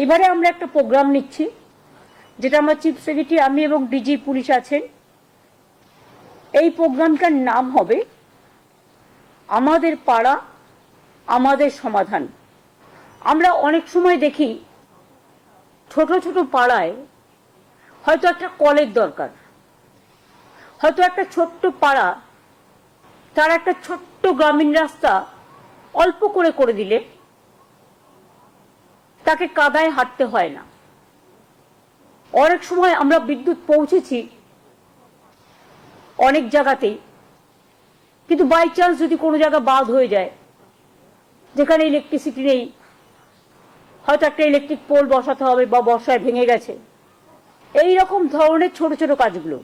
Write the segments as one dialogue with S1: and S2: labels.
S1: এবারে আমরা একটা প্রোগ্রাম নিচ্ছি, যেটা আমার চিফ সেক্রেটারি, আমি এবং ডিজি পুলিশ আছেন। এই প্রোগ্রামটার নাম হবে আমাদের পাড়া আমাদের সমাধান। আমরা অনেক সময় দেখি ছোট ছোট পাড়ায় হয়তো একটা কলের দরকার, হয়তো একটা ছোট্ট পাড়া তার একটা ছোট্ট গ্রামীণ রাস্তা অল্প করে করে দিলে তাকে কাদায় হাঁটতে হয় না। অনেক সময় আমরা বিদ্যুৎ পৌঁছেছি অনেক জায়গাতেই, কিন্তু বাই চান্স যদি কোনো জায়গা বাদ হয়ে যায়, যেখানে ইলেকট্রিসিটি নেই, হয়তো একটা ইলেকট্রিক পোল বসাতে হবে বা বর্ষায় ভেঙে গেছে, এই রকম ধরনের ছোট ছোট কাজগুলো।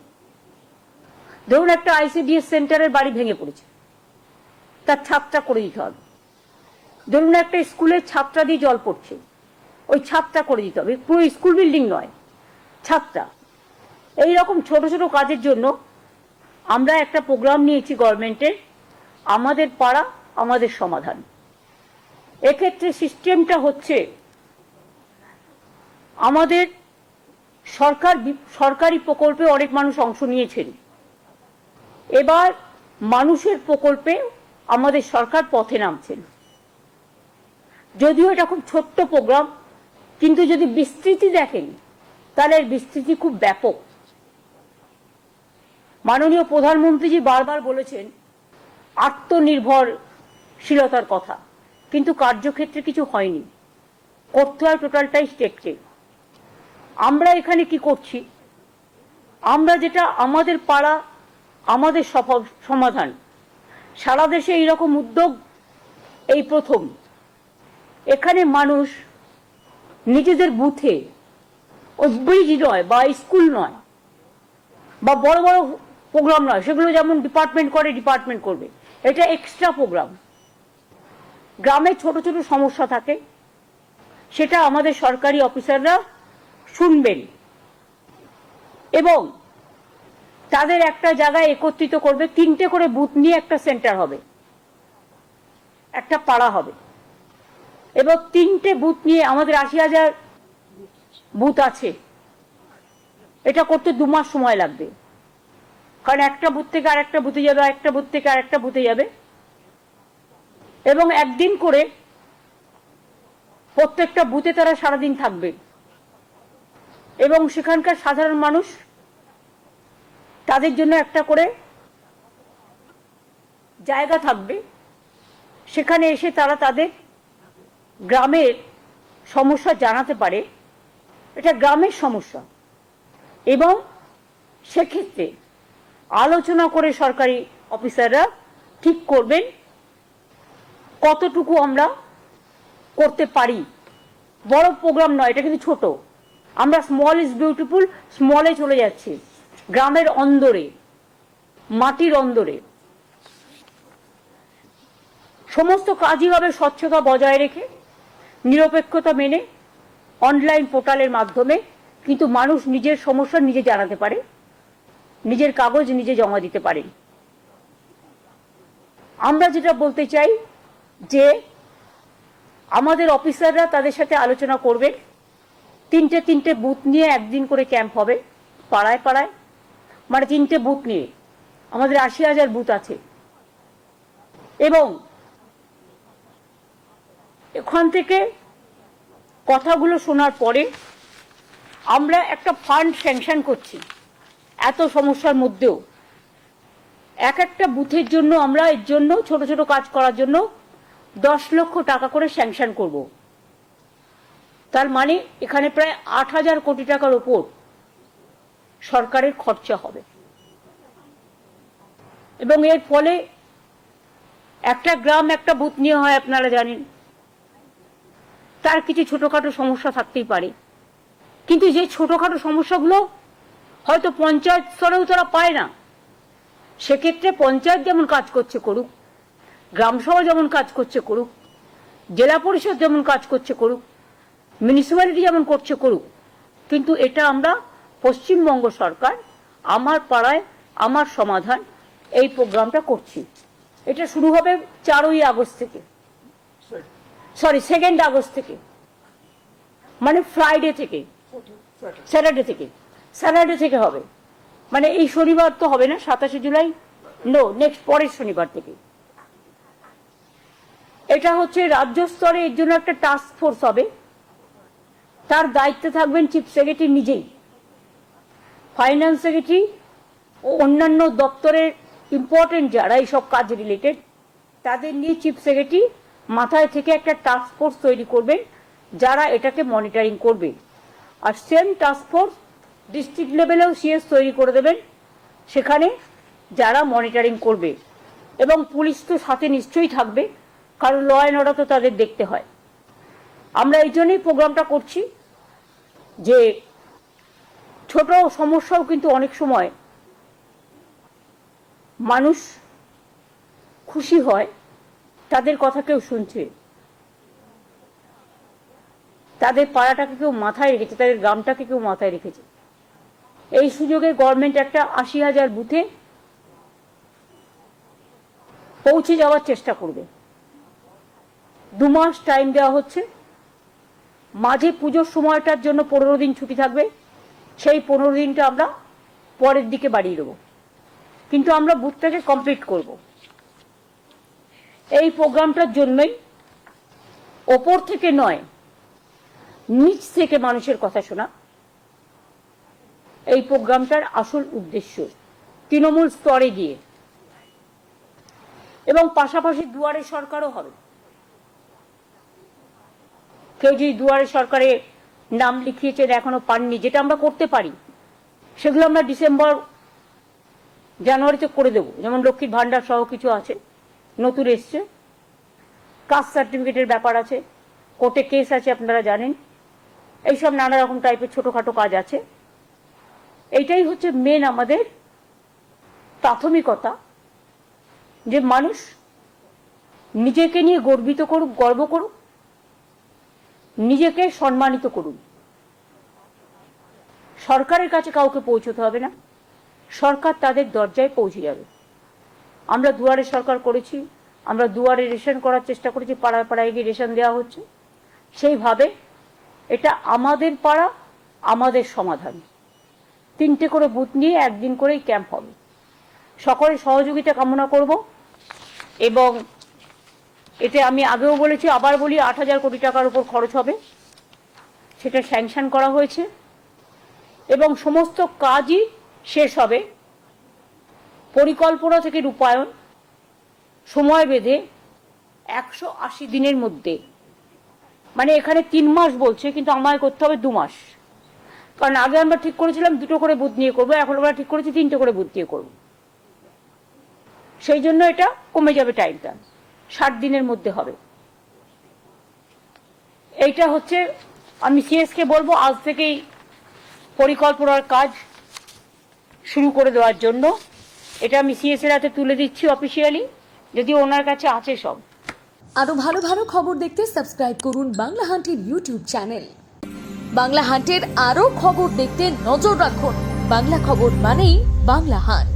S1: ধরুন একটা আইসিডিএস সেন্টারের বাড়ি ভেঙে পড়েছে, তার ছাদটা করে দিতে হবে। ধরুন একটা স্কুলের ছাদটা দিয়ে জল পড়ছে, ওই ছাদটা করে দিতে হবে, পুরো স্কুল বিল্ডিং নয়, ছাদটা। এইরকম ছোট ছোট কাজের জন্য আমরা একটা প্রোগ্রাম নিয়েছি গভর্নমেন্টের, আমাদের পাড়া আমাদের সমাধান। এক্ষেত্রে সিস্টেমটা হচ্ছে, আমাদের সরকারি প্রকল্পে অনেক মানুষ অংশ নিয়েছেন। এবার মানুষের প্রকল্পে আমাদের সরকার পথে নামছেন। যদিও এটা খুব ছোট্ট প্রোগ্রাম, কিন্তু যদি বিস্তৃতি দেখেন তাহলে এর বিস্তৃতি খুব ব্যাপক। মাননীয় প্রধানমন্ত্রীজি বারবার বলেছেন আত্মনির্ভরশীলতার কথা, কিন্তু কার্যক্ষেত্রে কিছু হয়নি। করতে হয় টোটালটাই স্টেটকে। আমরা এখানে কি করছি, আমরা যেটা আমাদের পাড়া আমাদের সমাধান, সারা দেশে এইরকম উদ্যোগ এই প্রথম। এখানে মানুষ নিজেদের বুথে, ওই ব্রিজ নয় বা স্কুল নয় বা বড় বড় প্রোগ্রাম নয়, সেগুলো যেমন ডিপার্টমেন্ট করে ডিপার্টমেন্ট করবে, এটা এক্সট্রা প্রোগ্রাম। গ্রামে ছোট ছোট সমস্যা থাকে, সেটা আমাদের সরকারি অফিসাররা শুনবেন এবং তাদের একটা জায়গায় একত্রিত করবে। 3টে করে বুথ নিয়ে একটা সেন্টার হবে, একটা পাড়া হবে, এবং 3টে বুথ নিয়ে আমাদের 80,000 বুথ আছে। এটা করতে 2 মাস সময় লাগবে, কারণ একটা বুথ থেকে আরেকটা বুথে যাবে, একটা বুথ থেকে আরেকটা বুথে যাবে, এবং একদিন করে প্রত্যেকটা বুথে তারা সারাদিন থাকবে এবং সেখানকার সাধারণ মানুষ তাদের জন্য একটা করে জায়গা থাকবে, সেখানে এসে তারা তাদের গ্রামের সমস্যা জানাতে পারে। এটা গ্রামের সমস্যা, এবং সেক্ষেত্রে আলোচনা করে সরকারি অফিসাররা ঠিক করবেন কতটুকু আমরা করতে পারি। বড় প্রোগ্রাম নয়, এটা কিন্তু ছোট। আমরা স্মল ইজ বিউটিফুল, স্মলে চলে যাচ্ছি, গ্রামের অন্দরে, মাটির অন্দরে। সমস্ত কাজই হবে স্বচ্ছতা বজায় রেখে, নিরপেক্ষতা মেনে, অনলাইন পোর্টালের মাধ্যমে, কিন্তু মানুষ নিজের সমস্যা নিজে জানাতে পারে, নিজের কাগজ নিজে জমা দিতে পারে। আমরা যেটা বলতে চাই যে আমাদের অফিসাররা তাদের সাথে আলোচনা করবেন। 3টে বুথ নিয়ে একদিন করে ক্যাম্প হবে পাড়ায় পাড়ায়, মানে 3টে বুথ নিয়ে। আমাদের 80,000 বুথ আছে, এবং এখান থেকে কথাগুলো শোনার পরে আমরা একটা ফান্ড স্যাংশন করছি। এত সমস্যার মধ্যেও একটা বুথের জন্য আমরা এর জন্য ছোট ছোট কাজ করার জন্য 10 লক্ষ টাকা করে স্যাংশন করব। তার মানে এখানে প্রায় 8,000 কোটি টাকার উপর সরকারের খরচা হবে, এবং এর ফলে একটা গ্রাম একটা বুথ নিয়ে হয়, আপনারা জানেন, তার কিছু ছোটখাটো সমস্যা থাকতেই পারে, কিন্তু যে ছোটখাটো সমস্যাগুলো হয়তো পঞ্চায়েত স্তরেও তারা পায় না, সেক্ষেত্রে পঞ্চায়েত যেমন কাজ করছে করুক, গ্রামসভা যেমন কাজ করছে করুক, জেলা পরিষদ যেমন কাজ করছে করুক, মিউনিসিপ্যালিটি যেমন করছে করুক, কিন্তু এটা আমরা পশ্চিমবঙ্গ সরকার আমার পাড়ায় আমার সমাধান এই প্রোগ্রামটা করছি। এটা শুরু হবে 4ই আগস্ট থেকে, 2 আগস্ট থেকে। মানে ফ্রাইডে থেকে, স্যাটারডে থেকে হবে। মানে এই শনিবার তো হবে না, 27শে জুলাই, নো, নেক্সট পরের শনিবার থেকে। এটা হচ্ছে রাজ্য স্তরে এর জন্য একটা টাস্ক ফোর্স হবে, তার দায়িত্বে থাকবেন চিফ সেক্রেটারি নিজেই। ফাইন্যান্স সেক্রেটারি ও অন্যান্য দপ্তরের ইম্পর্টেন্ট যারা এইসব কাজ রিলেটেড, তাদের নিয়ে চিফ সেক্রেটারি মাথায় থেকে একটা টাস্ক ফোর্স তৈরি করবেন যারা এটাকে মনিটরিং করবে। আর সেম টাস্ক ফোর্স ডিস্ট্রিক্ট লেভেলেও সিএস তৈরি করে দেবেন, সেখানে যারা মনিটরিং করবে। এবং পুলিশ তো সাথে নিশ্চয়ই থাকবে, কারণ ল অ্যান্ড অর্ডার তো তাদের দেখতে হয়। আমরা এই জন্যই প্রোগ্রামটা করছি যে ছোট সমস্যাও কিন্তু অনেক সময় মানুষ খুশি হয়, তাদের কথা কেউ শুনছে, তাদের পাড়াটাকে কেউ মাথায় রেখেছে, তাদের গ্রামটাকে কেউ মাথায় রেখেছে। এই সুযোগে গভর্নমেন্ট একটা 80,000 বুথে পৌঁছে যাওয়ার চেষ্টা করবে। 2 মাস টাইম দেওয়া হচ্ছে, মাঝে পুজোর সময়টার জন্য 15 দিন ছুটি থাকবে, সেই 15 দিনটা আমরা পরের দিকে বাড়িয়ে দেবো, কিন্তু আমরা বুথটাকে কমপ্লিট করব। এই প্রোগ্রামটার জন্যই ওপর থেকে নয়, নিচ থেকে মানুষের কথা শোনা এই প্রোগ্রামটার আসল উদ্দেশ্য, তৃণমূল স্তরে গিয়ে। এবং পাশাপাশি দুয়ারে সরকারও হবে। কেউ যদি দুয়ারে সরকারে নাম লিখিয়েছেন এখনো পাননি, যেটা আমরা করতে পারি, সেগুলো আমরা ডিসেম্বর জানুয়ারিতে করে দেবো। যেমন লক্ষ্মীর ভান্ডার সহ কিছু আছে নতুন এসছে, কাস্ট সার্টিফিকেটের ব্যাপার আছে, কোর্টে কেস আছে আপনারা জানেন, এইসব নানা রকম টাইপের ছোটখাটো কাজ আছে। এইটাই হচ্ছে মেন আমাদের প্রাথমিকতা, যে মানুষ নিজেকে নিয়ে গর্বিত করুক, গর্ব করুক, নিজেকে সম্মানিত করুন। সরকারের কাছে কাউকে পৌঁছতে হবে না, সরকার তাদের দরজায় পৌঁছে যাবে। আমরা দুয়ারে সরকার করেছি, আমরা দুয়ারে রেশন করার চেষ্টা করেছি, পাড়ায় পাড়ায় গিয়ে রেশন দেওয়া হচ্ছে। সেইভাবে এটা আমাদের পাড়া, আমাদের সমাধান। 3টে করে বুথ নিয়ে একদিন করেই ক্যাম্প হবে। সকলের সহযোগিতা কামনা করব। এবং এতে আমি আগেও বলেছি, আবার বলি, 8,000 কোটি টাকার উপর খরচ হবে, সেটা স্যাংশন করা হয়েছে। এবং সমস্ত কাজই শেষ হবে পরিকল্পনা থেকে রূপায়ণ সময় বেঁধে 180 দিনের মধ্যে। মানে এখানে 3 মাস বলছে, কিন্তু আমায় করতে হবে 2 মাস। কারণ আগে আমরা ঠিক করেছিলাম 2টো করে বুথ নিয়ে করবো, এখন আমরা ঠিক করেছি 3টে করে বুথ নিয়ে করবো। সেই জন্য এটা কমে যাবে টাইমটা, 60 দিনের মধ্যে হবে। এইটা হচ্ছে, আমি সিএসকে বলবো আজ থেকেই পরিকল্পনার কাজ শুরু করে দেওয়ার জন্য। এটা আমি সিএস এর হাতে তুলে দিচ্ছি অফিসিয়ালি, যদি ওনার কাছে আছে সব।
S2: আরো ভালো ভালো খবর দেখতে সাবস্ক্রাইব করুন বাংলা হান্টের ইউটিউব চ্যানেল। বাংলা হান্টের আরো খবর দেখতে নজর রাখুন। বাংলা খবর মানেই বাংলা হান্ট।